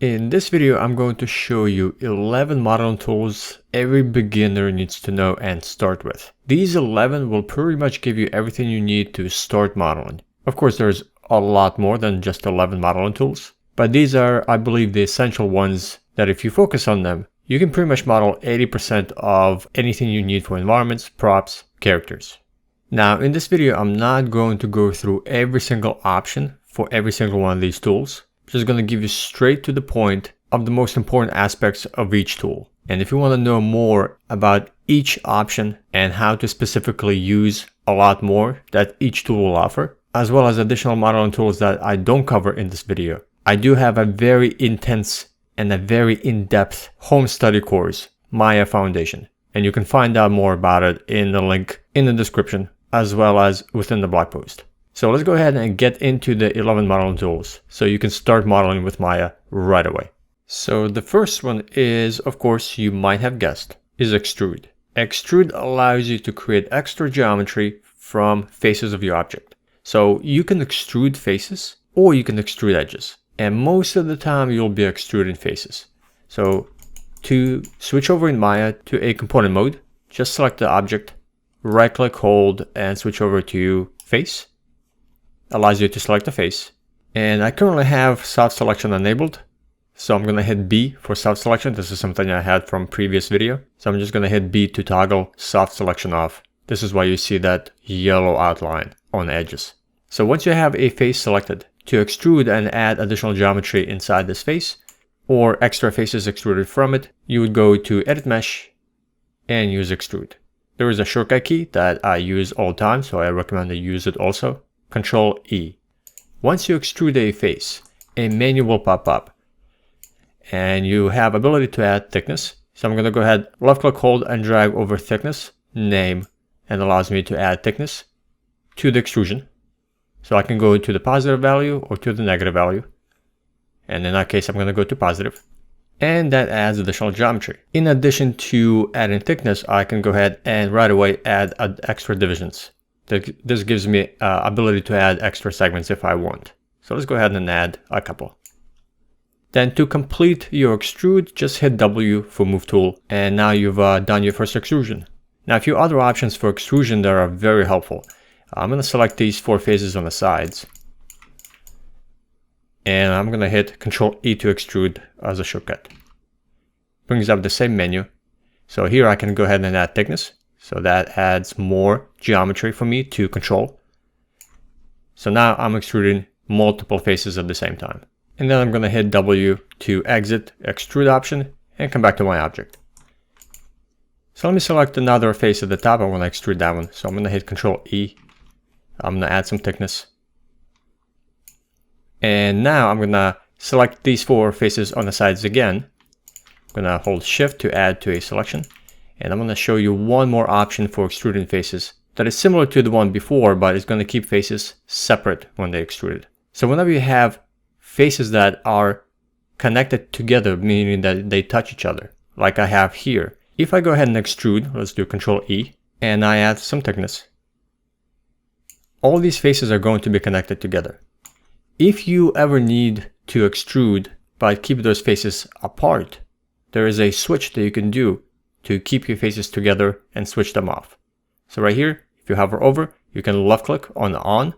In this video, I'm going to show you 11 modeling tools every beginner needs to know and start with. These 11 will pretty much give you everything you need to start modeling. Of course, there's a lot more than just 11 modeling tools, but these are, I believe, the essential ones that if you focus on them, you can pretty much model 80% of anything you need for environments, props, characters. Now, in this video, I'm not going to go through every single option for every single one of these tools. Just going to give you straight to the point of the most important aspects of each tool. And if you want to know more about each option and how to specifically use a lot more that each tool will offer, as well as additional modeling tools that I don't cover in this video, I do have a very intense and a very in-depth home study course, Maya Foundation. And you can find out more about it in the link in the description, as well as within the blog post. So let's go ahead and get into the 11 modeling tools so you can start modeling with Maya right away. So the first one is, of course, you might have guessed, is Extrude. Extrude allows you to create extra geometry from faces of your object. So you can extrude faces or you can extrude edges. And most of the time you'll be extruding faces. So to switch over in Maya to a component mode, just select the object, right click, hold, and switch over to face. Allows you to select the face. And I currently have soft selection enabled. So I'm going to hit B for soft selection. This is something I had from previous video. So I'm just going to hit B to toggle soft selection off. This is why you see that yellow outline on the edges. So once you have a face selected, to extrude and add additional geometry inside this face, or extra faces extruded from it, you would go to Edit Mesh and use Extrude. There is a shortcut key that I use all the time, so I recommend you use it also. Control E. Once you extrude a face, a menu will pop up and you have ability to add thickness. So I'm going to go ahead, left click, hold, and drag over thickness, name, and allows me to add thickness to the extrusion. So I can go to the positive value or to the negative value. And in that case, I'm going to go to positive. And that adds additional geometry. In addition to adding thickness, I can go ahead and right away add extra divisions. This gives me ability to add extra segments if I want. So let's go ahead and add a couple. Then to complete your extrude, just hit W for move tool. And now you've done your first extrusion. Now a few other options for extrusion that are very helpful. I'm going to select these 4 faces on the sides. And I'm going to hit Control E to extrude as a shortcut. Brings up the same menu. So here I can go ahead and add thickness. So that adds more geometry for me to control. So now I'm extruding multiple faces at the same time. And then I'm going to hit W to exit extrude option and come back to my object. So let me select another face at the top. I want to extrude that one. So I'm going to hit Control E. I'm going to add some thickness. And now I'm going to select these 4 faces on the sides again. I'm going to hold Shift to add to a selection. And I'm going to show you one more option for extruding faces that is similar to the one before, but it's going to keep faces separate when they extrude. So whenever you have faces that are connected together, meaning that they touch each other, like I have here, if I go ahead and extrude, let's do Control E, and I add some thickness, all these faces are going to be connected together. If you ever need to extrude but keep those faces apart, there is a switch that you can do to keep your faces together and switch them off. So right here, if you hover over, you can left click on,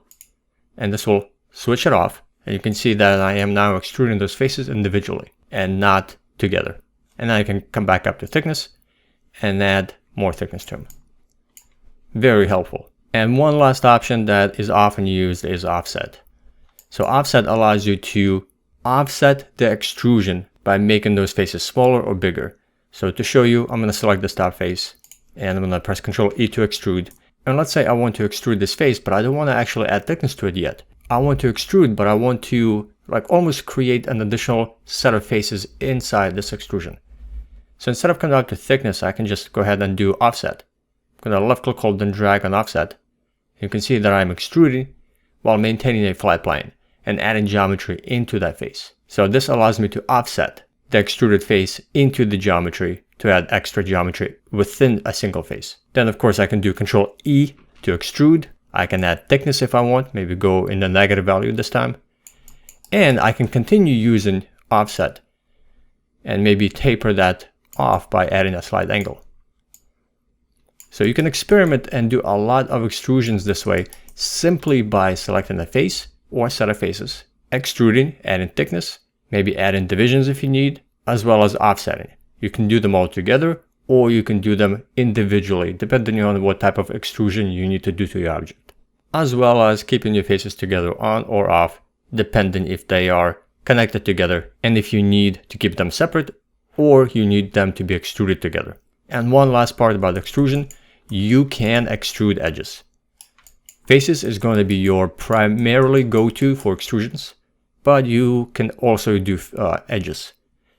and this will switch it off. And you can see that I am now extruding those faces individually and not together. And now you can come back up to thickness and add more thickness to them. Very helpful. And one last option that is often used is offset. So offset allows you to offset the extrusion by making those faces smaller or bigger. So to show you, I'm going to select this top face and I'm going to press Control E to extrude. And let's say I want to extrude this face, but I don't want to actually add thickness to it yet. I want to extrude, but I want to almost create an additional set of faces inside this extrusion. So instead of coming out to thickness, I can just go ahead and do offset. I'm going to left click, hold, and drag on offset. You can see that I'm extruding while maintaining a flat plane and adding geometry into that face. So this allows me to offset the extruded face into the geometry to add extra geometry within a single face. Then of course I can do Control E to extrude. I can add thickness if I want, maybe go in the negative value this time. And I can continue using offset and maybe taper that off by adding a slight angle. So you can experiment and do a lot of extrusions this way simply by selecting a face or a set of faces, extruding, adding thickness, maybe adding divisions if you need, as well as offsetting. You can do them all together or you can do them individually depending on what type of extrusion you need to do to your object, as well as keeping your faces together on or off depending if they are connected together and if you need to keep them separate or you need them to be extruded together. And one last part about extrusion, you can extrude edges. Faces is going to be your primarily go-to for extrusions, but you can also do edges.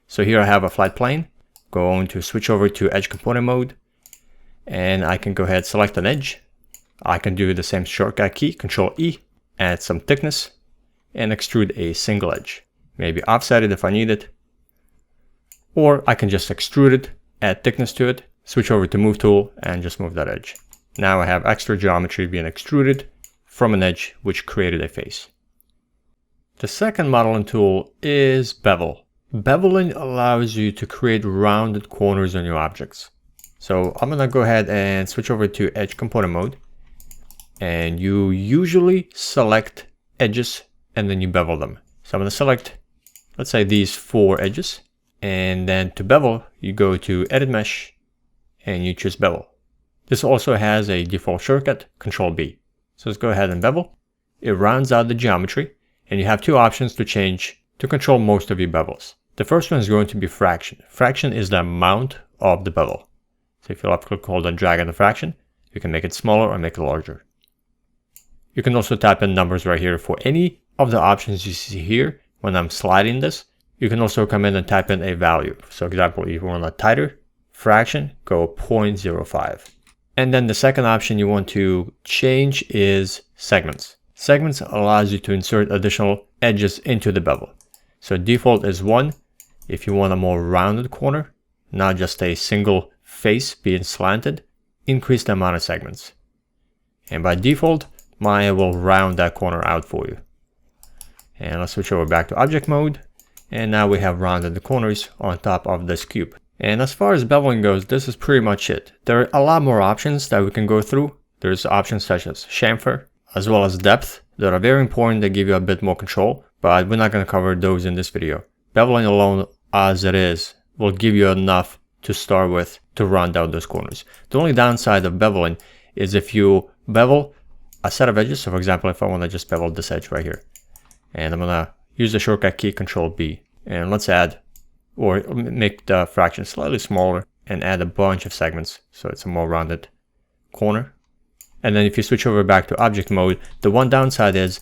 So here I have a flat plane. Going to switch over to edge component mode, and I can go ahead select an edge. I can do the same shortcut key, Control E, add some thickness, and extrude a single edge. Maybe offset it if I need it. Or I can just extrude it, add thickness to it, switch over to Move tool, and just move that edge. Now I have extra geometry being extruded from an edge which created a face. The second modeling tool is Bevel. Beveling allows you to create rounded corners on your objects. So I'm going to go ahead and switch over to edge component mode. And you usually select edges and then you bevel them. So I'm going to select, let's say, these 4 edges. And then to bevel, you go to edit mesh and you choose bevel. This also has a default shortcut, Control B. So let's go ahead and bevel. It rounds out the geometry and you have 2 options to change to control most of your bevels. The first one is going to be fraction. Fraction is the amount of the bevel. So if you left click, hold and drag on the fraction, you can make it smaller or make it larger. You can also type in numbers right here for any of the options you see here. When I'm sliding this, you can also come in and type in a value. So example, if you want a tighter fraction, go 0.05. And then the second option you want to change is segments. Segments allows you to insert additional edges into the bevel. So default is 1. If you want a more rounded corner, not just a single face being slanted, increase the amount of segments. And by default, Maya will round that corner out for you. And let's switch over back to object mode. And now we have rounded the corners on top of this cube. And as far as beveling goes, this is pretty much it. There are a lot more options that we can go through. There's options such as chamfer, as well as depth, that are very important. They give you a bit more control, but we're not going to cover those in this video. Beveling alone as it is will give you enough to start with to round out those corners. The only downside of beveling is if you bevel a set of edges. So for example, if I want to just bevel this edge right here, and I'm going to use the shortcut key Control B, and let's add or make the fraction slightly smaller and add a bunch of segments so it's a more rounded corner. And then if you switch over back to object mode, the one downside is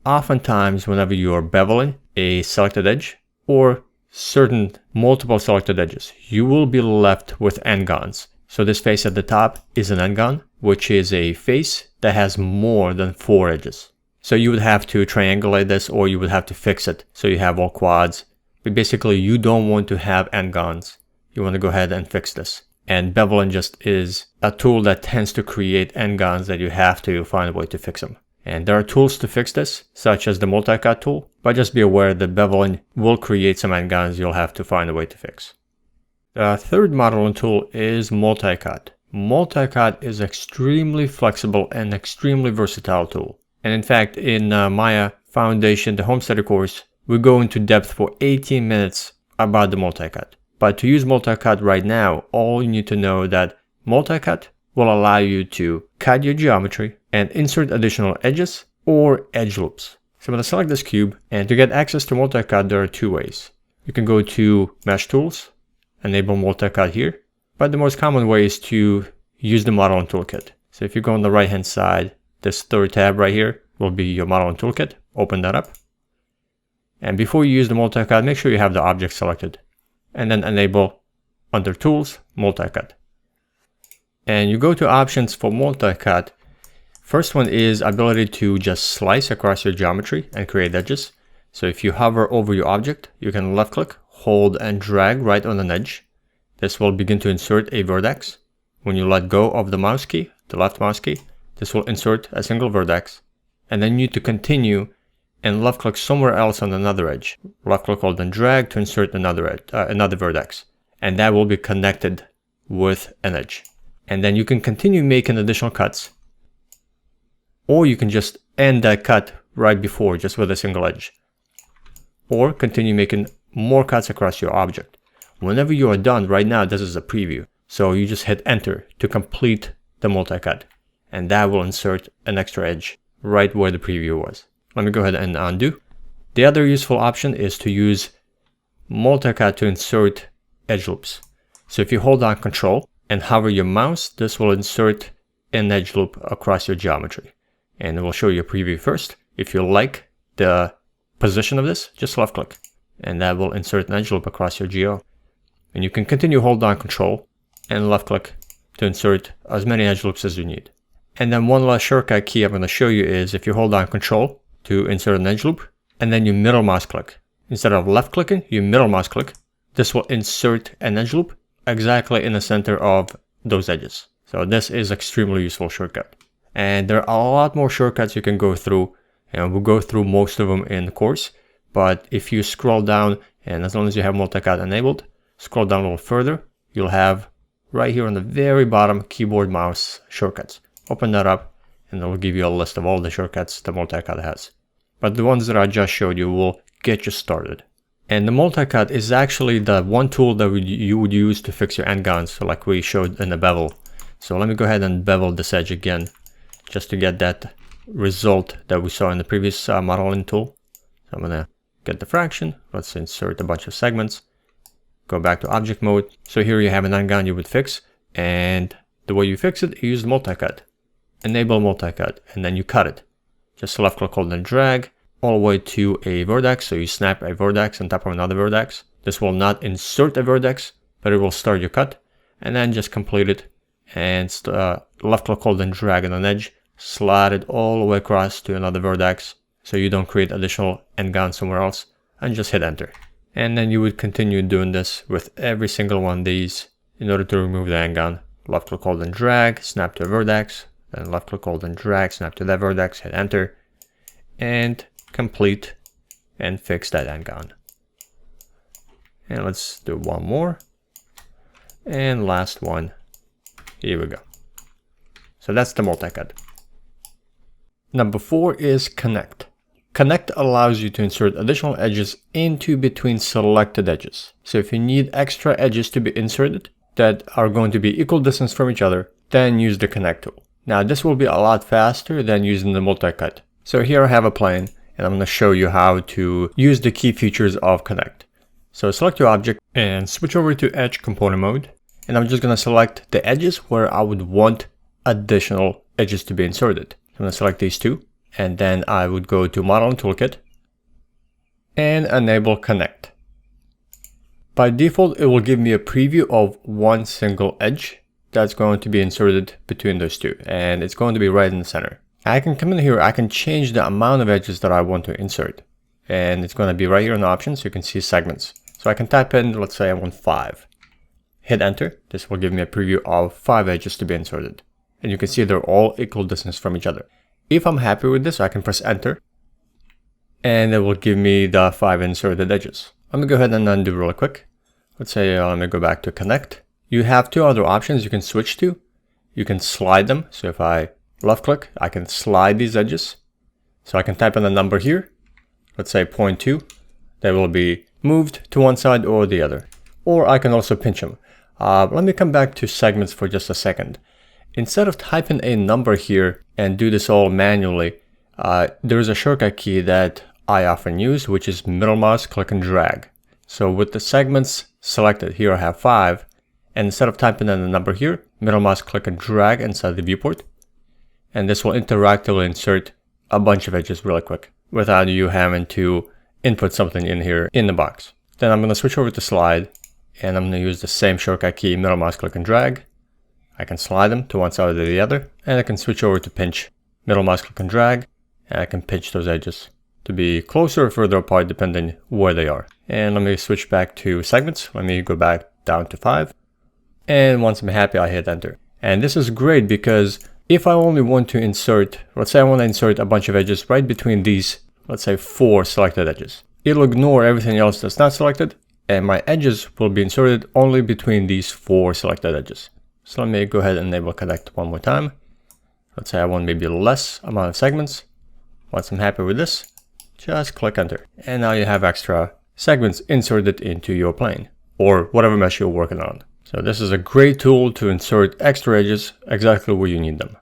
oftentimes whenever you are beveling a selected edge or certain multiple selected edges, you will be left with n-gons. So this face at the top is an n-gon, which is a face that has more than 4 edges. So you would have to triangulate this or you would have to fix it so you have all quads. But basically you don't want to have n-gons. You want to go ahead and fix this. And beveling just is a tool that tends to create n-gons that you have to find a way to fix them. And there are tools to fix this, such as the multi-cut tool, but just be aware that beveling will create some n-gons you'll have to find a way to fix. The third modeling tool is multi-cut. Multi-cut is extremely flexible and extremely versatile tool. And in fact, in Maya Foundation, the Home Study course, we go into depth for 18 minutes about the multi-cut. But to use multi-cut right now, all you need to know that multi-cut will allow you to cut your geometry and insert additional edges or edge loops. So I'm going to select this cube, and to get access to multi-cut, there are 2 ways. You can go to Mesh Tools, enable multi-cut here, but the most common way is to use the modeling toolkit. So if you go on the right hand side, this 3rd tab right here will be your modeling toolkit. Open that up. And before you use the multi-cut, make sure you have the object selected. And then enable under Tools, Multi-Cut. And you go to options for multi-cut. First one is ability to just slice across your geometry and create edges. So if you hover over your object, you can left click, hold and drag right on an edge. This will begin to insert a vertex. When you let go of the mouse key, the left mouse key, this will insert a single vertex. And then you need to continue and left click somewhere else on another edge. Left click, hold and drag to insert another edge, another vertex. And that will be connected with an edge. And then you can continue making additional cuts. Or you can just end that cut right before, just with a single edge. Or continue making more cuts across your object. Whenever you are done, right now this is a preview. So you just hit enter to complete the multi-cut. And that will insert an extra edge right where the preview was. Let me go ahead and undo. The other useful option is to use multi-cut to insert edge loops. So if you hold down Control and hover your mouse, this will insert an edge loop across your geometry. And it will show you a preview first. If you like the position of this, just left click. And that will insert an edge loop across your geo. And you can continue hold down Control and left click to insert as many edge loops as you need. And then one last shortcut key I'm going to show you is if you hold down Control to insert an edge loop, and then you middle mouse click. Instead of left clicking, you middle mouse click. This will insert an edge loop exactly in the center of those edges. So this is extremely useful shortcut. And there are a lot more shortcuts you can go through, and we'll go through most of them in the course. But if you scroll down, and as long as you have multi-cut enabled, scroll down a little further, you'll have right here on the very bottom keyboard mouse shortcuts. Open that up and it will give you a list of all the shortcuts the multi-cut has. But the ones that I just showed you will get you started. And the multi-cut is actually the one tool that you would use to fix your end guns, so like we showed in the bevel. So let me go ahead and bevel this edge again, just to get that result that we saw in the previous modeling tool. So I'm gonna get the fraction. Let's insert a bunch of segments. Go back to object mode. So here you have an end gun you would fix, and the way you fix it, you use the multi-cut. Enable multi-cut, and then you cut it. Just left click, hold and drag all the way to a vertex. So you snap a vertex on top of another vertex. This will not insert a vertex, but it will start your cut, and then just complete it. And left click, hold and drag on an edge, slide it all the way across to another vertex, so you don't create additional end gun somewhere else, and just hit enter. And then you would continue doing this with every single one of these in order to remove the end gun. Left click, hold and drag, snap to a vertex, then left click, hold and drag, snap to that vertex, hit enter, and complete and fix that end gun. And let's do one more. And last one. Here we go. So that's the multi-cut. Number 4 is connect. Connect allows you to insert additional edges into between selected edges. So if you need extra edges to be inserted that are going to be equal distance from each other, then use the connect tool. Now this will be a lot faster than using the multi-cut. So here I have a plane, and I'm going to show you how to use the key features of connect. So select your object and switch over to edge component mode. And I'm just going to select the edges where I would want additional edges to be inserted. I'm going to select these two, and then I would go to Modeling Toolkit and enable Connect. By default, it will give me a preview of one single edge that's going to be inserted between those two, and it's going to be right in the center. I can come in here, I can change the amount of edges that I want to insert, and it's going to be right here in the options, so you can see segments. So I can type in, let's say I want 5. Hit enter. This will give me a preview of 5 edges to be inserted. And you can see they're all equal distance from each other. If I'm happy with this, I can press enter. And it will give me the 5 inserted edges. Let me go ahead and undo real quick. Let's say, let me go back to connect. You have two other options you can switch to. You can slide them. So if I left click, I can slide these edges. So I can type in a number here. Let's say 0.2. They will be moved to one side or the other. Or I can also pinch them. Let me come back to segments for just a second. Instead of typing a number here and do this all manually, there is a shortcut key that I often use, which is middle mouse, click and drag. So with the segments selected, here I have 5. And instead of typing in a number here, middle mouse, click and drag inside the viewport. And this will interactively insert a bunch of edges really quick without you having to input something in here in the box. Then I'm going to switch over to slide. And I'm going to use the same shortcut key, middle mouse, click and drag. I can slide them to one side or the other. And I can switch over to pinch, middle mouse, click and drag. And I can pinch those edges to be closer or further apart depending where they are. And let me switch back to segments. Let me go back down to 5. And once I'm happy, I hit enter. And this is great because if I only want to insert, let's say I want to insert a bunch of edges right between these let's say 4 selected edges. It'll ignore everything else that's not selected, and my edges will be inserted only between these 4 selected edges. So let me go ahead and enable connect one more time. Let's say I want maybe less amount of segments. Once I'm happy with this, just click enter. And now you have extra segments inserted into your plane or whatever mesh you're working on. So this is a great tool to insert extra edges exactly where you need them.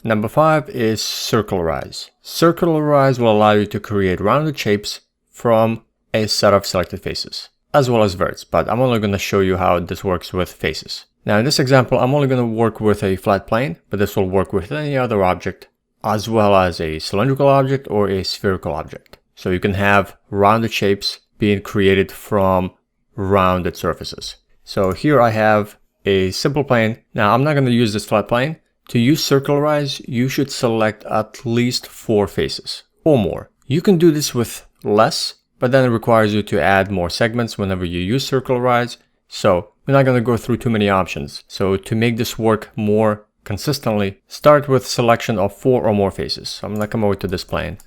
Number 5 is Circularize. Circularize will allow you to create rounded shapes from a set of selected faces, as well as verts, but I'm only going to show you how this works with faces. Now in this example, I'm only going to work with a flat plane, but this will work with any other object, as well as a cylindrical object or a spherical object. So you can have rounded shapes being created from rounded surfaces. So here I have a simple plane. Now I'm not going to use this flat plane. To use Circularize, you should select at least 4 faces or more. You can do this with less, but then it requires you to add more segments whenever you use Circularize. So we're not going to go through too many options. So to make this work more consistently, start with selection of 4 or more faces. So I'm going to come over to this plane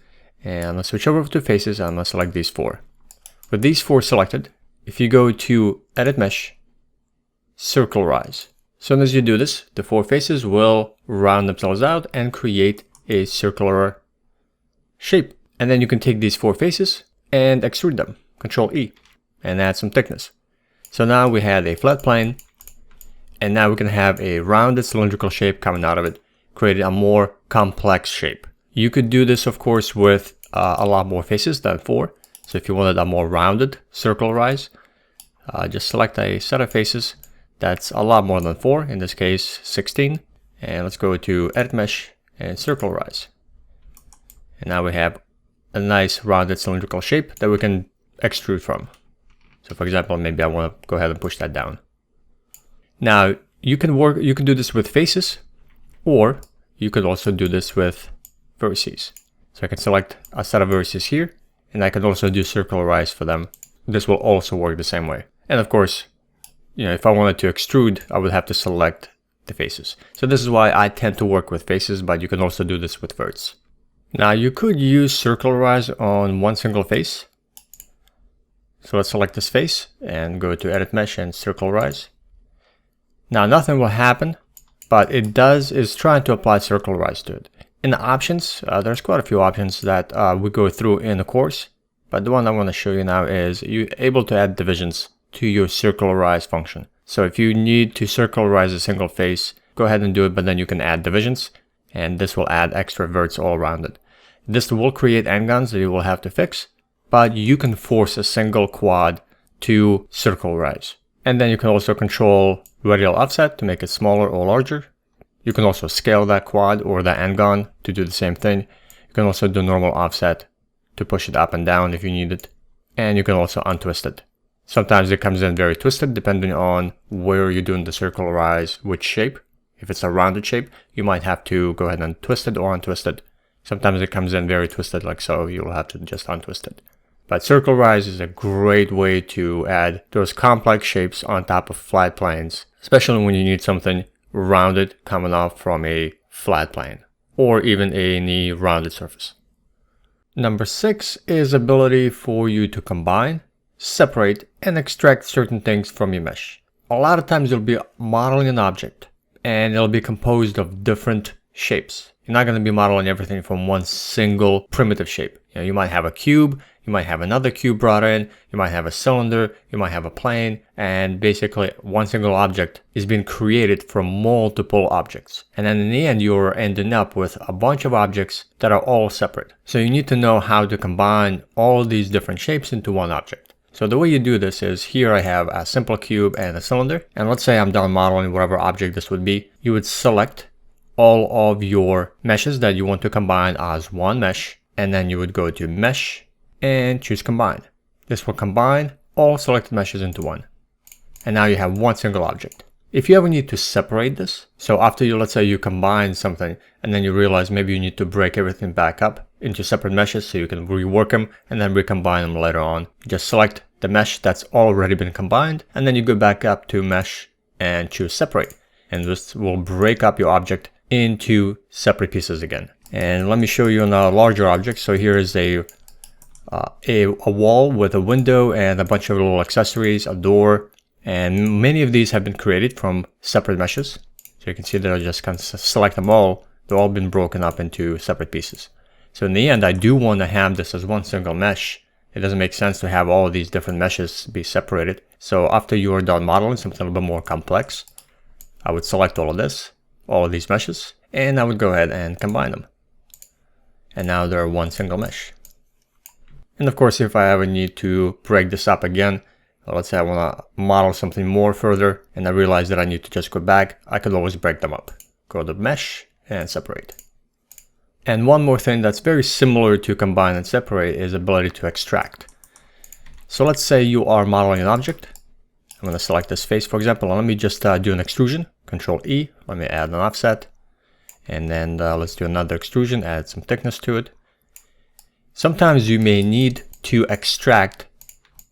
and I'm going to switch over to faces and I'm going to select these 4. With these 4 selected, if you go to Edit Mesh, Circularize. As soon as you do this, the 4 faces will round themselves out and create a circular shape. And then you can take these 4 faces and extrude them, Control E, and add some thickness. So now we had a flat plane, and now we can have a rounded cylindrical shape coming out of it, creating a more complex shape. You could do this, of course, with a lot more faces than 4. So if you wanted a more rounded Circularize, just select a set of faces that's a lot more than 4, in this case 16. And let's go to Edit Mesh and Circularize. And now we have a nice rounded cylindrical shape that we can extrude from. So for example, maybe I want to go ahead and push that down. Now you can do this with faces, or you could also do this with vertices. So I can select a set of vertices here, and I can also do Circularize for them. This will also work the same way. And of course, if I wanted to extrude, I would have to select the faces. So this is why I tend to work with faces, but you can also do this with verts. Now you could use Circularize on one single face. So let's select this face and go to Edit Mesh and Circularize. Now nothing will happen, but it is trying to apply Circularize to it. In the options, there's quite a few options that we go through in the course, but the one I want to show you now is you're able to add divisions to your Circularize function. So if you need to Circularize a single face, go ahead and do it, but then you can add divisions, and this will add extra verts all around it. This will create endguns that you will have to fix, but you can force a single quad to Circularize. And then you can also control radial offset to make it smaller or larger. You can also scale that quad or the endgun to do the same thing. You can also do normal offset to push it up and down if you need it. And you can also untwist it. Sometimes it comes in very twisted depending on where you're doing the Circularize, which shape. If it's a rounded shape, you might have to go ahead and twist it or untwist it. Sometimes it comes in very twisted like so, you'll have to just untwist it. But Circularize is a great way to add those complex shapes on top of flat planes, especially when you need something rounded coming off from a flat plane or even any rounded surface. Number 6 is ability for you to combine, separate, and extract certain things from your mesh. A lot of times you'll be modeling an object and it'll be composed of different shapes. You're not going to be modeling everything from one single primitive shape. You might have a cube, you might have another cube brought in, you might have a cylinder, you might have a plane, and basically one single object is being created from multiple objects. And then in the end, you're ending up with a bunch of objects that are all separate. So you need to know how to combine all these different shapes into one object. So the way you do this is, here I have a simple cube and a cylinder, and let's say I'm done modeling whatever object this would be. You would select all of your meshes that you want to combine as one mesh, and then you would go to Mesh and choose Combine. This will combine all selected meshes into one. And now you have one single object. If you ever need to separate this, so after let's say you combine something and then you realize maybe you need to break everything back up into separate meshes so you can rework them and then recombine them later on. Just select the mesh that's already been combined, and then you go back up to Mesh and choose Separate. And this will break up your object into separate pieces again. And let me show you on a larger object. So here is a wall with a window and a bunch of little accessories, a door, and many of these have been created from separate meshes. So you can see that I just can select them all. They've all been broken up into separate pieces. So in the end, I do want to have this as one single mesh. It doesn't make sense to have all of these different meshes be separated. So after you are done modeling something a little bit more complex, I would select all of these meshes, and I would go ahead and combine them. And now they're one single mesh. And of course, if I ever need to break this up again, let's say I want to model something more further and I realize that I need to just go back, I could always break them up. Go to mesh and separate. And one more thing that's very similar to combine and separate is ability to extract. So let's say you are modeling an object. I'm going to select this face, for example, and let me just do an extrusion, Control E. Let me add an offset. And then let's do another extrusion, add some thickness to it. Sometimes you may need to extract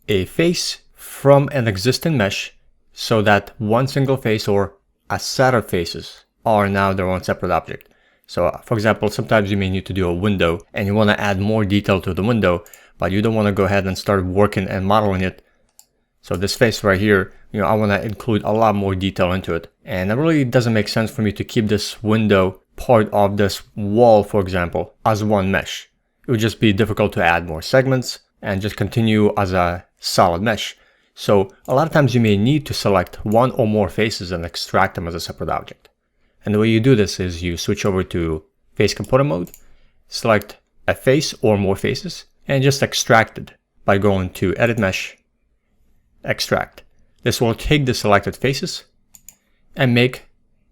a face from an existing mesh so that one single face or a set of faces are now their own separate object. So for example, sometimes you may need to do a window and you want to add more detail to the window, but you don't want to go ahead and start working and modeling it. So this face right here, I want to include a lot more detail into it. And it really doesn't make sense for me to keep this window part of this wall, for example, as one mesh. It would just be difficult to add more segments and just continue as a solid mesh. So a lot of times you may need to select one or more faces and extract them as a separate object. And the way you do this is you switch over to face component mode, select a face or more faces, and just extract it by going to edit mesh, extract. This will take the selected faces and make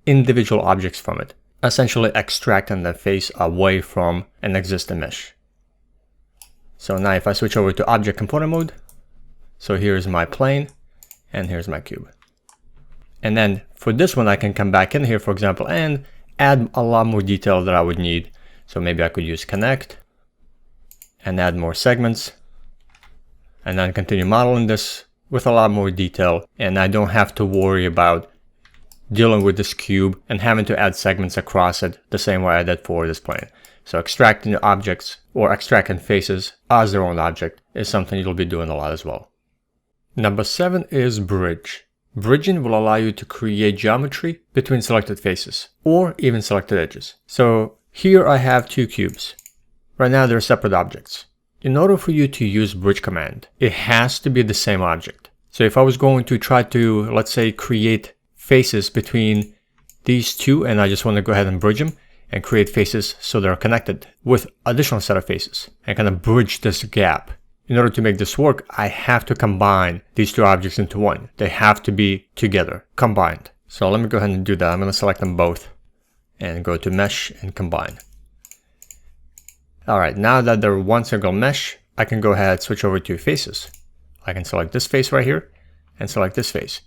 individual objects from it, essentially extracting the face away from an existing mesh. So now if I switch over to object component mode, so here's my plane and here's my cube. And then for this one, I can come back in here, for example, and add a lot more detail that I would need. So maybe I could use connect and add more segments and then continue modeling this with a lot more detail. And I don't have to worry about dealing with this cube and having to add segments across it the same way I did for this plane. So extracting objects or extracting faces as their own object is something you'll be doing a lot as well. Number 7 is bridge. Bridging will allow you to create geometry between selected faces or even selected edges. So here I have two cubes. Right now they're separate objects. In order for you to use bridge command, it has to be the same object. So if I was going to try to, let's say, create faces between these two and I just want to go ahead and bridge them and create faces so they're connected with additional set of faces and kind of bridge this gap. In order to make this work, I have to combine these two objects into one. They have to be together, combined. So let me go ahead and do that. I'm going to select them both and go to mesh and combine. All right, now that they're one single mesh, I can go ahead and switch over to faces. I can select this face right here and select this face.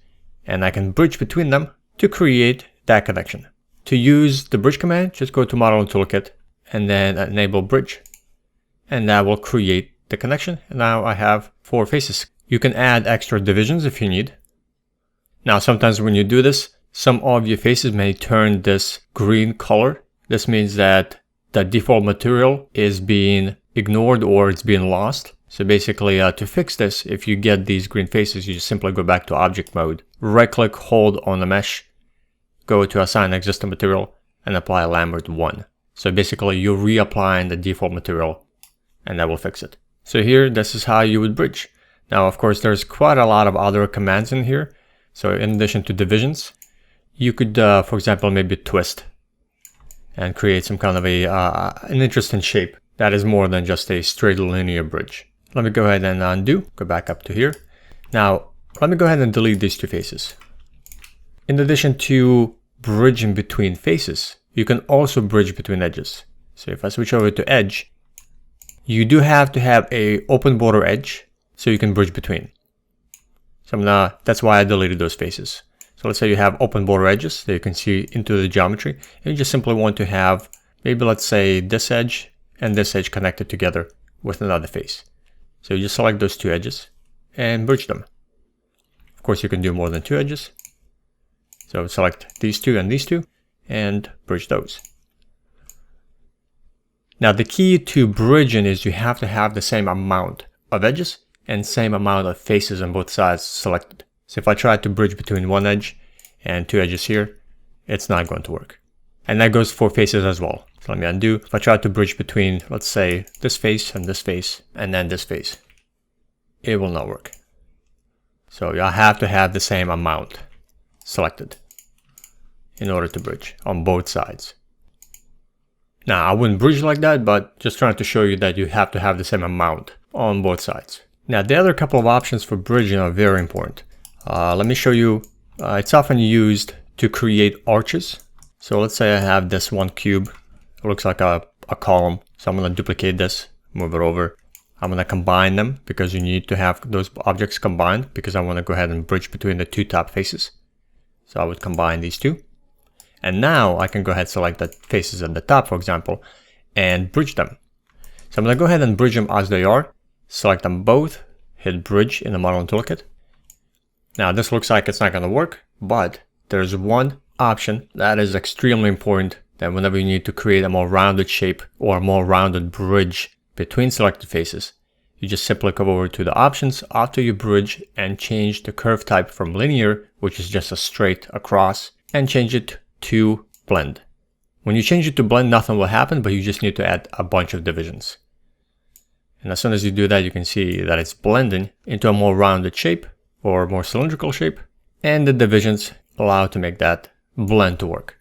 And I can bridge between them to create that connection. To use the bridge command, just go to Model and Toolkit and then enable bridge. And that will create the connection. And now I have 4 faces. You can add extra divisions if you need. Now sometimes when you do this, some of your faces may turn this green color. This means that the default material is being ignored or it's being lost. So basically to fix this, if you get these green faces, you just simply go back to object mode, right click, hold on the mesh, go to assign existing material and apply Lambert 1. So basically you're reapplying the default material and that will fix it. So here, this is how you would bridge. Now, of course, there's quite a lot of other commands in here. So in addition to divisions, you could, for example, maybe twist and create some kind of an interesting shape that is more than just a straight linear bridge. Let me go ahead and undo, go back up to here. Now, let me go ahead and delete these two faces. In addition to bridging between faces, you can also bridge between edges. So if I switch over to edge, you do have to have a open border edge so you can bridge between. So that's why I deleted those faces. So let's say you have open border edges that you can see into the geometry, and you just simply want to have maybe, let's say, this edge and this edge connected together with another face. So you just select those two edges and bridge them. Of course, you can do more than 2 edges. So select these two and bridge those. Now the key to bridging is you have to have the same amount of edges and same amount of faces on both sides selected. So if I try to bridge between one edge and two edges here, it's not going to work. And that goes for faces as well. So let me undo. If I try to bridge between, let's say, this face and then this face, it will not work. So you have to have the same amount selected in order to bridge on both sides. Now, I wouldn't bridge like that, but just trying to show you that you have to have the same amount on both sides. Now, the other couple of options for bridging are very important. Let me show you. It's often used to create arches. So let's say I have this one cube. It looks like a column. So I'm going to duplicate this, move it over. I'm going to combine them because you need to have those objects combined because I want to go ahead and bridge between the two top faces. So I would combine these two. And now I can go ahead and select the faces at the top, for example, and bridge them. So I'm going to go ahead and bridge them as they are. Select them both, hit bridge in the modeling toolkit. Now this looks like it's not going to work, but there's one option that is extremely important, that whenever you need to create a more rounded shape or a more rounded bridge between selected faces, you just simply come over to the options after you bridge and change the curve type from linear, which is just a straight across, and change it to blend. When you change it to blend, nothing will happen, but you just need to add a bunch of divisions. And as soon as you do that, you can see that it's blending into a more rounded shape or more cylindrical shape, and the divisions allow to make that blend to work.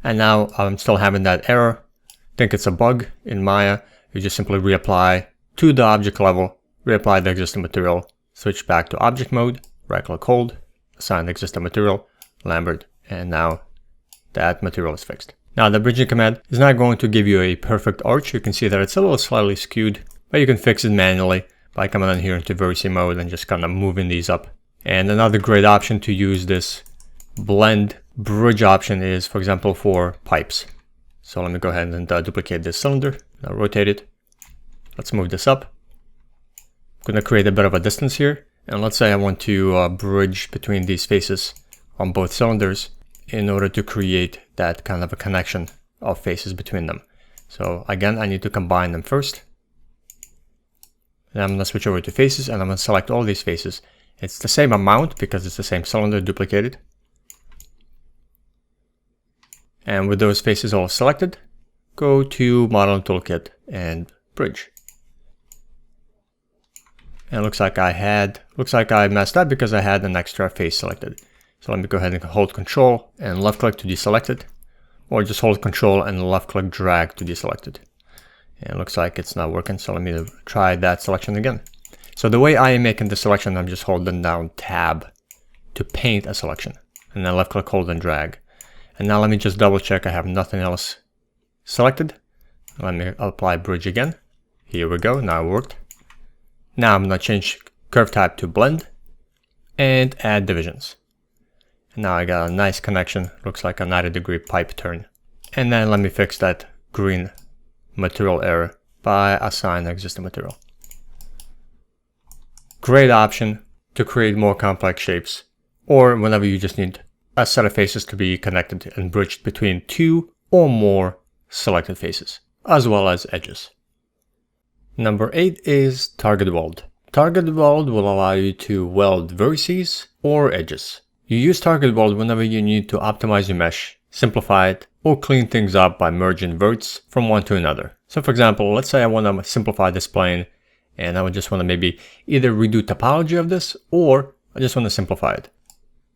And now I'm still having that error. I think it's a bug in Maya. You just simply reapply to the object level, reapply the existing material, switch back to object mode, right click hold, assign the existing material, Lambert, and now that material is fixed. Now the bridging command is not going to give you a perfect arch. You can see that it's a little slightly skewed, but you can fix it manually by coming in here into vertice mode and just kind of moving these up. And another great option to use this blend bridge option is, for example, for pipes. So let me go ahead and duplicate this cylinder. Now rotate it. Let's move this up. I'm going to create a bit of a distance here. And let's say I want to bridge between these faces on both cylinders in order to create that kind of a connection of faces between them. So again, I need to combine them first. And I'm going to switch over to faces and I'm going to select all these faces. It's the same amount because it's the same cylinder duplicated. And with those faces all selected, go to Modeling Toolkit and Bridge. And it looks like I messed up because I had an extra face selected. So let me go ahead and hold Control and left click to deselect it, or just hold Control and left click drag to deselect it. And it looks like it's not working, so let me try that selection again. So the way I am making the selection, I'm just holding down Tab to paint a selection, and then left click, hold and drag. And now let me just double check I have nothing else selected. Let me apply bridge again. Here we go, now it worked. Now I'm going to change curve type to blend and add divisions. And now I got a nice connection, looks like a 90-degree pipe turn. And then let me fix that green material error by assign existing material. Great option to create more complex shapes, or whenever you just need a set of faces to be connected and bridged between two or more selected faces, as well as edges. Number 8 is Target Weld. Target Weld will allow you to weld vertices or edges. You use Target Weld whenever you need to optimize your mesh, simplify it, or clean things up by merging verts from one to another. So for example, let's say I want to simplify this plane, and I would just want to maybe either redo topology of this, or I just want to simplify it.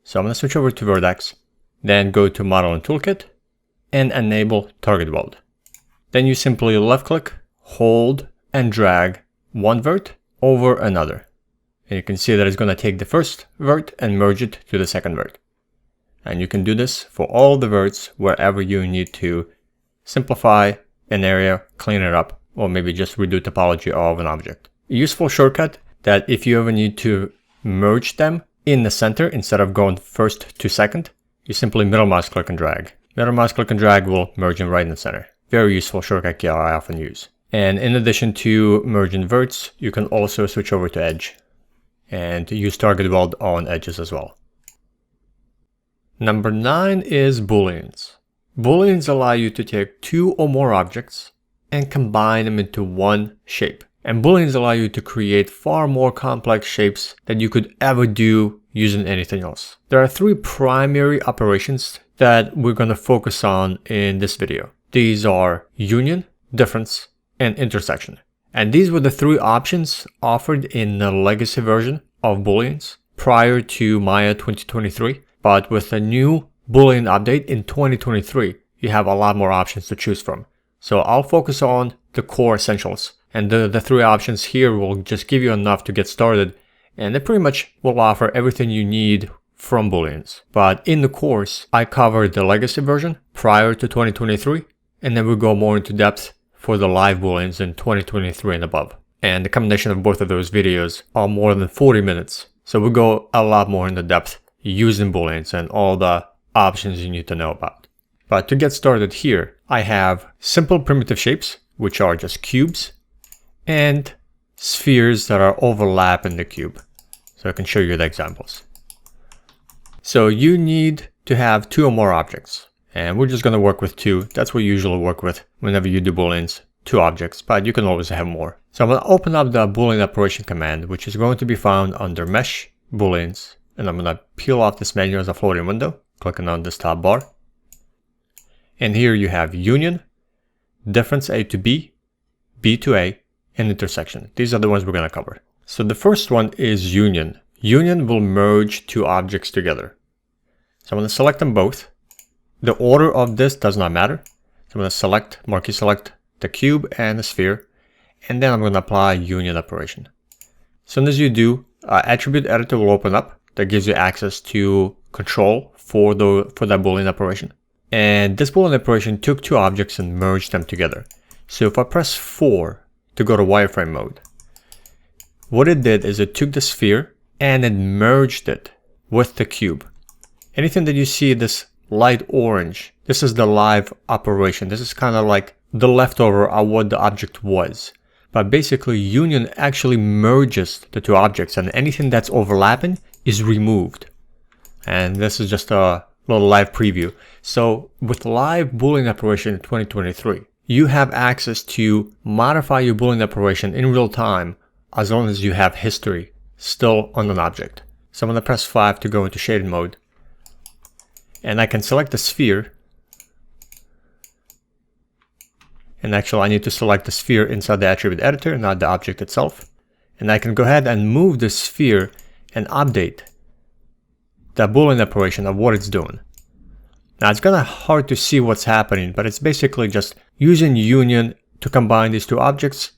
So I'm going to switch over to Vertex, then go to Modeling Toolkit, and enable Target Weld. Then you simply left click, hold, and drag one vert over another. And you can see that it's going to take the first vert and merge it to the second vert. And you can do this for all the verts wherever you need to simplify an area, clean it up, or maybe just redo topology of an object. A useful shortcut that if you ever need to merge them in the center instead of going first to second, you simply middle mouse click and drag. Middle mouse click and drag will merge them right in the center. Very useful shortcut key I often use. And in addition to merging verts, you can also switch over to edge and use Target Weld on edges as well. Number 9 is Booleans. Booleans allow you to take two or more objects and combine them into one shape. And Booleans allow you to create far more complex shapes than you could ever do using anything else. There are three primary operations that we're going to focus on in this video. These are union, difference, and intersection. And these were the three options offered in the legacy version of Booleans prior to Maya 2023. But with a new Boolean update in 2023, you have a lot more options to choose from. So I'll focus on the core essentials. And the three options here will just give you enough to get started. And they pretty much will offer everything you need from Booleans. But in the course, I covered the legacy version prior to 2023. And then we'll go more into depth for the live Booleans in 2023 and above. And the combination of both of those videos are more than 40 minutes. So we'll go a lot more into depth using Booleans and all the options you need to know about. But to get started here, I have simple primitive shapes, which are just cubes, and spheres that are overlapping the cube. So I can show you the examples. So you need to have two or more objects. And we're just going to work with two. That's what you usually work with whenever you do Booleans. Two objects, but you can always have more. So I'm going to open up the Boolean operation command, which is going to be found under Mesh, Booleans. And I'm going to peel off this menu as a floating window, clicking on this top bar. And here you have union, difference A to B, B to A, and intersection. These are the ones we're going to cover. So the first one is union. Union will merge two objects together. So I'm going to select them both. The order of this does not matter. So I'm going to select, marquee select the cube and the sphere, and then I'm going to apply union operation. As soon as you do, attribute editor will open up. That gives you access to control for that Boolean operation. And this Boolean operation took two objects and merged them together. So if I press 4 to go to wireframe mode, what it did is it took the sphere and it merged it with the cube. Anything that you see this light orange, this is the live operation. This is kind of like the leftover of what the object was. But basically union actually merges the two objects, and anything that's overlapping is removed. And this is just a little live preview. So with live Boolean operation in 2023, you have access to modify your Boolean operation in real time as long as you have history still on an object. So I'm going to press 5 to go into shaded mode. And I can select the sphere. And actually I need to select the sphere inside the attribute editor, not the object itself. And I can go ahead and move the sphere and update the Boolean operation of what it's doing. Now it's kind of hard to see what's happening, but it's basically just using union to combine these two objects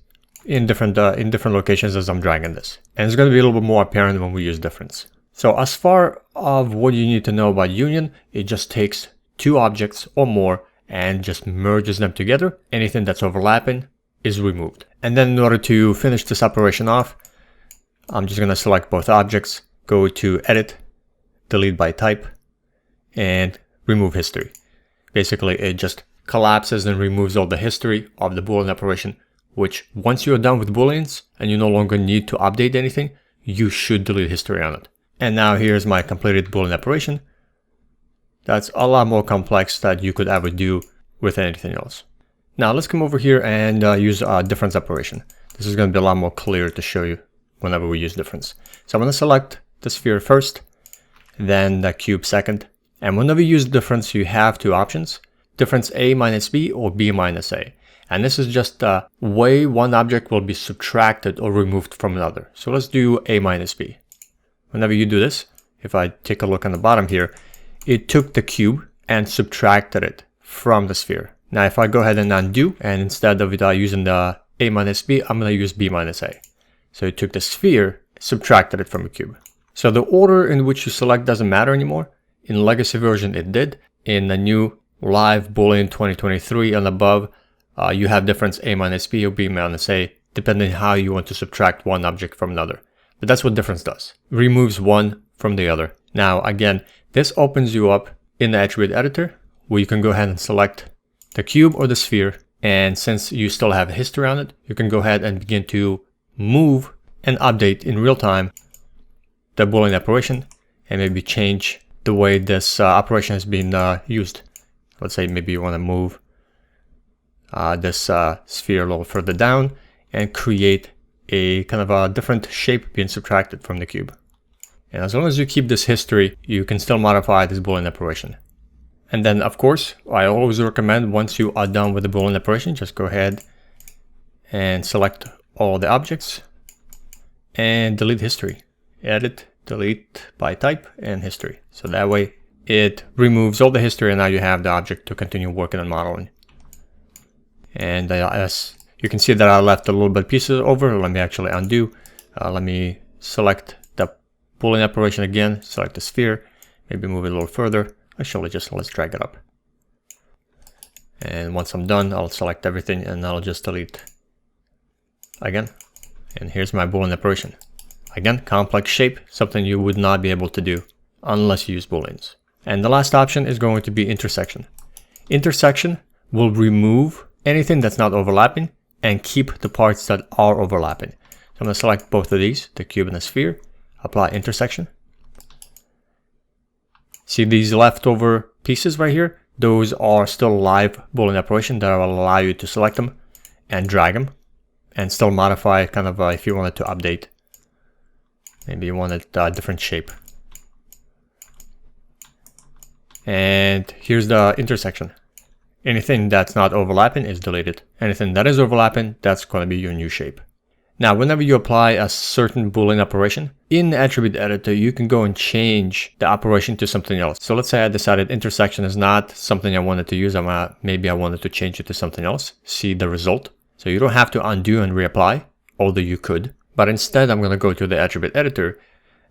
in different locations as I'm dragging this. And it's going to be a little bit more apparent when we use difference. So as far as what you need to know about union, it just takes two objects or more and just merges them together. Anything that's overlapping is removed. And then in order to finish this operation off, I'm just going to select both objects, go to edit, delete by type, and remove history. Basically, it just collapses and removes all the history of the Boolean operation, which once you're done with Booleans and you no longer need to update anything, you should delete history on it. And now here's my completed Boolean operation. That's a lot more complex than you could ever do with anything else. Now let's come over here and use a difference operation. This is going to be a lot more clear to show you whenever we use difference. So I'm going to select the sphere first, then the cube second. And whenever you use difference, you have two options, difference A minus B or B minus A. And this is just the way one object will be subtracted or removed from another. So let's do A minus B. Whenever you do this, if I take a look on the bottom here, it took the cube and subtracted it from the sphere. Now if I go ahead and undo, and instead of using the A minus B, I'm going to use B minus A. So it took the sphere, subtracted it from the cube. So the order in which you select doesn't matter anymore. In legacy version it did. In the new live Boolean 2023 and above, you have difference A minus B or B minus A, depending on how you want to subtract one object from another. But that's what difference does. It removes one from the other. Now again, this opens you up in the attribute editor, where you can go ahead and select the cube or the sphere. And since you still have history on it, you can go ahead and begin to move and update in real time the Boolean operation and maybe change the way this operation has been used. Let's say maybe you want to move this sphere a little further down and create a kind of a different shape being subtracted from the cube. And as long as you keep this history, you can still modify this Boolean operation. And then, of course, I always recommend once you are done with the Boolean operation, just go ahead and select all the objects and delete history. Edit, delete by type and history. So that way it removes all the history and now you have the object to continue working on modeling. And as you can see that I left a little bit pieces over. Let me actually undo. Let me select the Boolean operation again, select the sphere, maybe move it a little further. Actually, let's drag it up. And once I'm done, I'll select everything and I'll just delete again. And here's my Boolean operation. Again, complex shape, something you would not be able to do unless you use Booleans. And the last option is going to be intersection. Intersection will remove anything that's not overlapping and keep the parts that are overlapping. So I'm going to select both of these, the cube and the sphere, apply intersection. See these leftover pieces right here? Those are still live Boolean operation that will allow you to select them and drag them and still modify kind of if you wanted to update. Maybe you wanted a different shape. And here's the intersection. Anything that's not overlapping is deleted. Anything that is overlapping, that's going to be your new shape. Now, whenever you apply a certain Boolean operation, in the attribute editor, you can go and change the operation to something else. So let's say I decided intersection is not something I wanted to use. Maybe I wanted to change it to something else. See the result. So you don't have to undo and reapply, although you could. But instead, I'm going to go to the attribute editor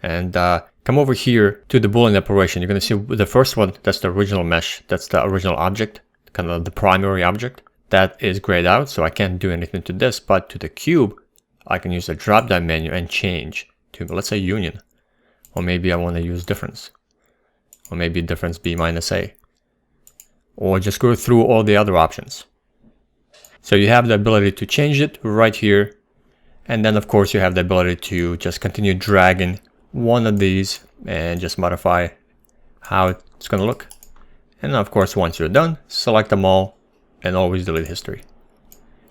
and come over here to the Boolean operation. You're going to see the first one, that's the original mesh. That's the original object, kind of the primary object. That is grayed out, so I can't do anything to this. But to the cube, I can use the drop-down menu and change to, let's say, union. Or maybe I want to use difference. Or maybe difference B minus A. Or just go through all the other options. So you have the ability to change it right here. And then, of course, you have the ability to just continue dragging one of these and just modify how it's going to look. And of course, once you're done, select them all and always delete history.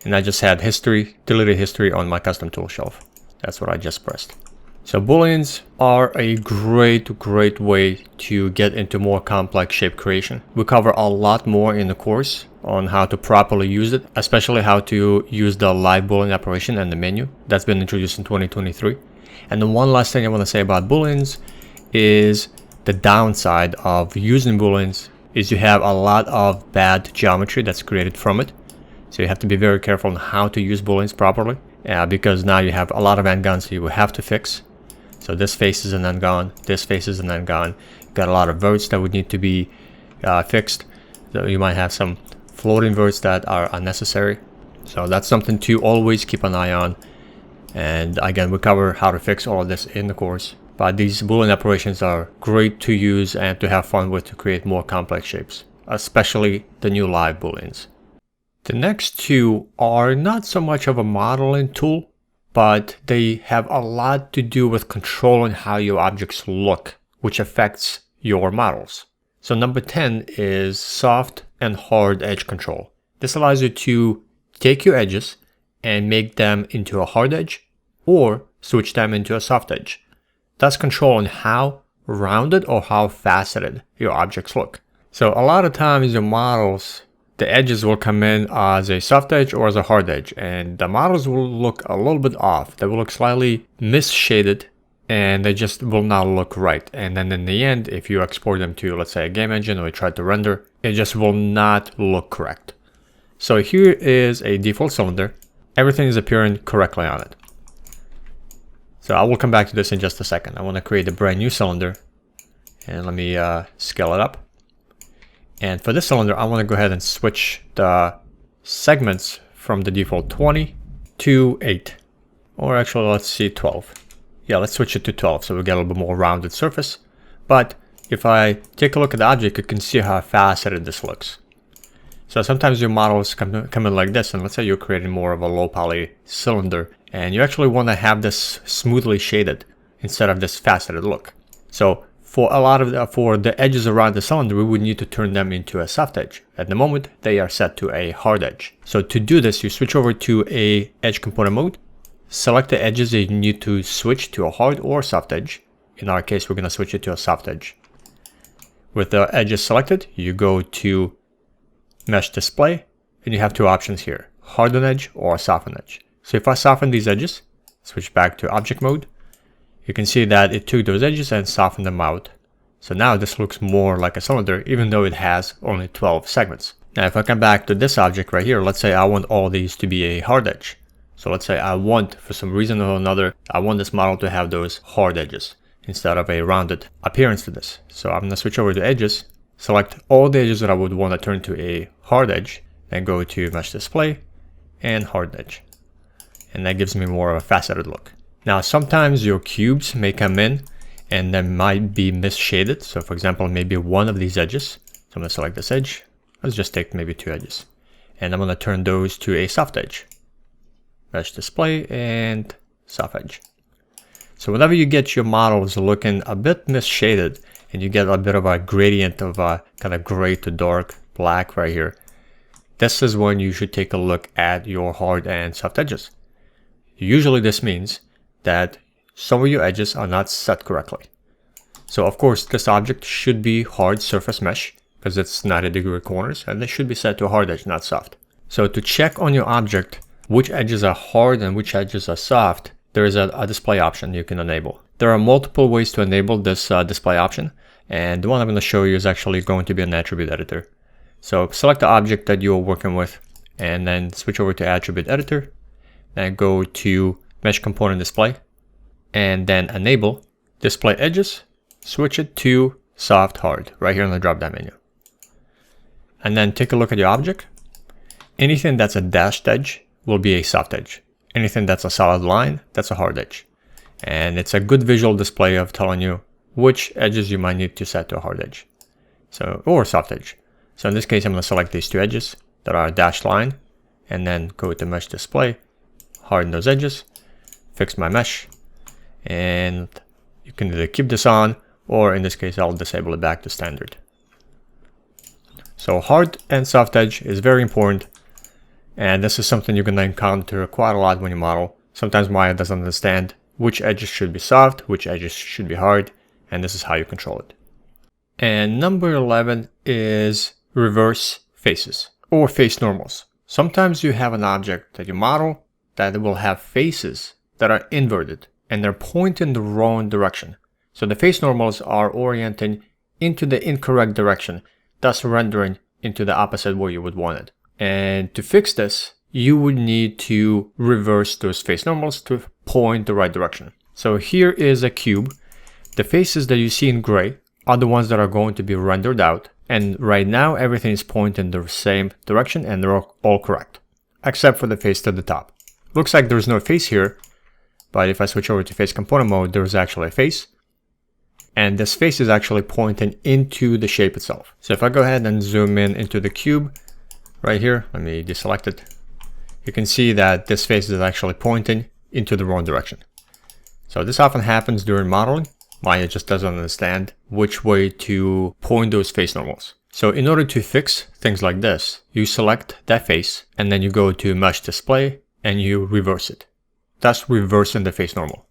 And I just had history, deleted history on my custom tool shelf. That's what I just pressed. So Booleans are a great way to get into more complex shape creation. We cover a lot more in the course on how to properly use it, especially how to use the live Boolean operation and the menu that's been introduced in 2023. And the one last thing I want to say about Booleans is the downside of using Booleans is you have a lot of bad geometry that's created from it. So you have to be very careful on how to use Booleans properly, because now you have a lot of n-gons you will have to fix. So this face is an n-gon, this face is an n-gon. You've got a lot of verts that would need to be fixed. So you might have some floating verts that are unnecessary. So that's something to always keep an eye on. And again, we cover how to fix all of this in the course. But these Boolean operations are great to use and to have fun with to create more complex shapes, especially the new live Booleans. The next two are not so much of a modeling tool, but they have a lot to do with controlling how your objects look, which affects your models. So number 10 is soft and hard edge control. This allows you to take your edges and make them into a hard edge or switch them into a soft edge, thus controlling how rounded or how faceted your objects look. So a lot of times your models, the edges will come in as a soft edge or as a hard edge, and the models will look a little bit off. They will look slightly misshaded and they just will not look right. And then in the end, if you export them to, let's say, a game engine or you try to render, it just will not look correct. So here is a default cylinder. Everything is appearing correctly on it. So I will come back to this in just a second. I want to create a brand new cylinder, and let me scale it up. And for this cylinder, I want to go ahead and switch the segments from the default 20 to 8. Or actually, let's see, 12. Yeah, let's switch it to 12 so we get a little bit more rounded surface. But if I take a look at the object, you can see how faceted this looks. So sometimes your models come in like this, and let's say you're creating more of a low poly cylinder, and you actually want to have this smoothly shaded instead of this faceted look. So for the edges around the cylinder, we would need to turn them into a soft edge. At the moment, they are set to a hard edge. So to do this, you switch over to a edge component mode, select the edges that you need to switch to a hard or soft edge. In our case, we're going to switch it to a soft edge. With the edges selected, you go to Mesh Display, and you have two options here, Harden Edge or Soften Edge. So if I soften these edges, switch back to Object Mode, you can see that it took those edges and softened them out. So now this looks more like a cylinder, even though it has only 12 segments. Now if I come back to this object right here, let's say I want all these to be a hard edge. So let's say I want, for some reason or another, I want this model to have those hard edges instead of a rounded appearance to this. So I'm going to switch over to edges, select all the edges that I would want to turn to a hard edge, then go to Mesh Display and Hard Edge. And that gives me more of a faceted look. Now sometimes your cubes may come in and they might be misshaded. So for example, maybe one of these edges. So I'm going to select this edge. Let's just take maybe two edges. And I'm going to turn those to a soft edge. Mesh Display and Soft Edge. So whenever you get your models looking a bit misshaded and you get a bit of a gradient of a kind of gray to dark black right here, this is when you should take a look at your hard and soft edges. Usually this means that some of your edges are not set correctly. So of course this object should be hard surface mesh because it's 90-degree corners, and they should be set to a hard edge, not soft. So to check on your object which edges are hard and which edges are soft, there is a display option you can enable. There are multiple ways to enable this display option, and the one I'm going to show you is actually going to be an attribute editor. So select the object that you're working with and then switch over to attribute editor, then go to mesh component display and then enable display edges, switch it to soft hard right here in the drop down menu. And then take a look at your object. Anything that's a dashed edge will be a soft edge. Anything that's a solid line, that's a hard edge. And it's a good visual display of telling you which edges you might need to set to a hard edge. So, or soft edge. So in this case, I'm going to select these two edges that are a dashed line and then go to mesh display, harden those edges, fix my mesh, and you can either keep this on, or in this case, I'll disable it back to standard. So hard and soft edge is very important. And this is something you're going to encounter quite a lot when you model. Sometimes Maya doesn't understand which edges should be soft, which edges should be hard, and this is how you control it. And number 11 is reverse faces or face normals. Sometimes you have an object that you model that will have faces that are inverted and they're pointing the wrong direction. So the face normals are orienting into the incorrect direction, thus rendering into the opposite where you would want it. And to fix this, you would need to reverse those face normals to point the right direction. So here is a cube. The faces that you see in gray are the ones that are going to be rendered out. And right now, everything is pointing the same direction and they're all correct, except for the face to the top. Looks like there's no face here, but if I switch over to face component mode, there's actually a face. And this face is actually pointing into the shape itself. So if I go ahead and zoom in into the cube, right here, let me deselect it. You can see that this face is actually pointing into the wrong direction. So this often happens during modeling. Maya just doesn't understand which way to point those face normals. So in order to fix things like this, you select that face and then you go to mesh display and you reverse it. Thus reversing the face normal.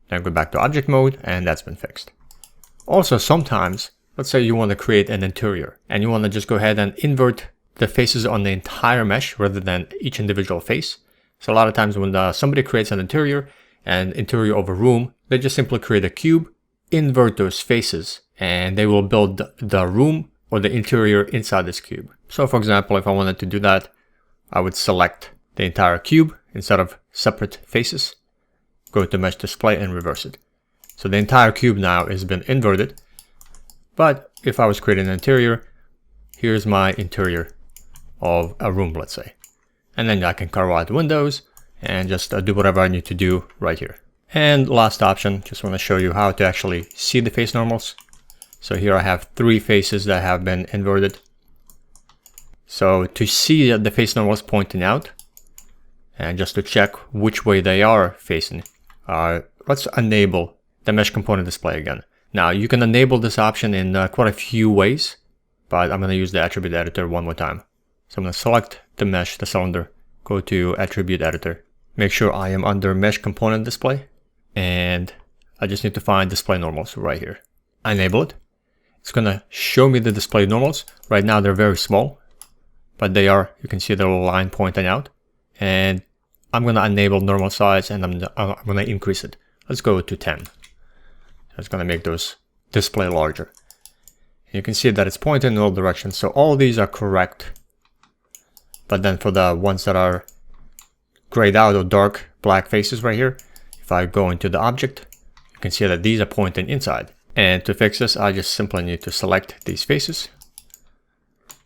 Then go back to object mode and that's been fixed. Also sometimes, let's say you want to create an interior and you want to just go ahead and invert the faces on the entire mesh rather than each individual face. So a lot of times when somebody creates an interior and interior of a room, they just simply create a cube, invert those faces, and they will build the room or the interior inside this cube. So for example, if I wanted to do that, I would select the entire cube instead of separate faces, go to mesh display and reverse it. So the entire cube now has been inverted. But if I was creating an interior, here's my interior of a room, let's say. And then I can carve out the windows and just do whatever I need to do right here. And last option, just want to show you how to actually see the face normals. So here I have 3 faces that have been inverted. So to see the face normals pointing out, and just to check which way they are facing, let's enable the mesh component display again. Now you can enable this option in quite a few ways, but I'm going to use the attribute editor one more time. So I'm going to select the mesh, the cylinder, go to attribute editor, make sure I am under mesh component display, and I just need to find display normals right here. I enable it. It's going to show me the display normals. Right now they're very small, but they are, you can see the little line pointing out. And I'm going to enable normal size, and I'm going to increase it. Let's go to 10. It's going to make those display larger. You can see that it's pointing in all directions. So all these are correct. But then for the ones that are grayed out or dark black faces right here, if I go into the object, you can see that these are pointing inside. And to fix this, I just simply need to select these faces,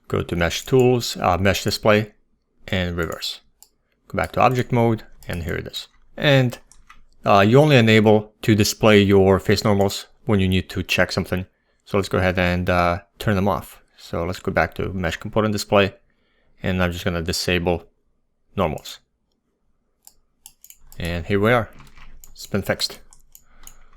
go to mesh tools, mesh display, and reverse. Go back to object mode, and here it is. And you only enable to display your face normals when you need to check something. So let's go ahead and turn them off. So let's go back to mesh component display, and I'm just going to disable normals. And here we are. It's been fixed.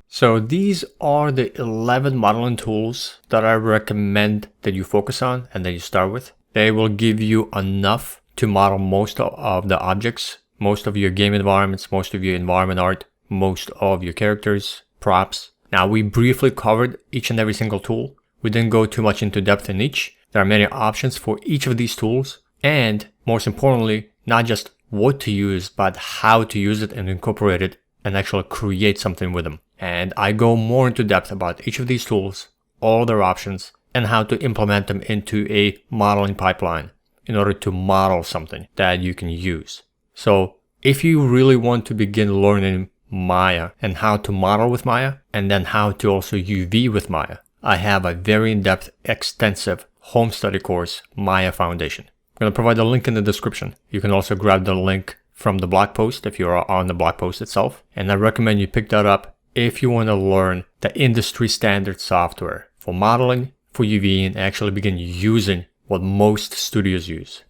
So these are the 11 modeling tools that I recommend that you focus on and that you start with. They will give you enough to model most of the objects, most of your game environments, most of your environment art, most of your characters, props. Now we briefly covered each and every single tool. We didn't go too much into depth in each. There are many options for each of these tools, and most importantly, not just what to use, but how to use it and incorporate it and actually create something with them. And I go more into depth about each of these tools, all their options, and how to implement them into a modeling pipeline in order to model something that you can use. So if you really want to begin learning Maya and how to model with Maya, and then how to also UV with Maya, I have a very in-depth, extensive home study course, Maya Foundation. I'm going to provide a link in the description. You can also grab the link from the blog post if you're on the blog post itself. And I recommend you pick that up if you want to learn the industry standard software for modeling, for UV, and actually begin using what most studios use.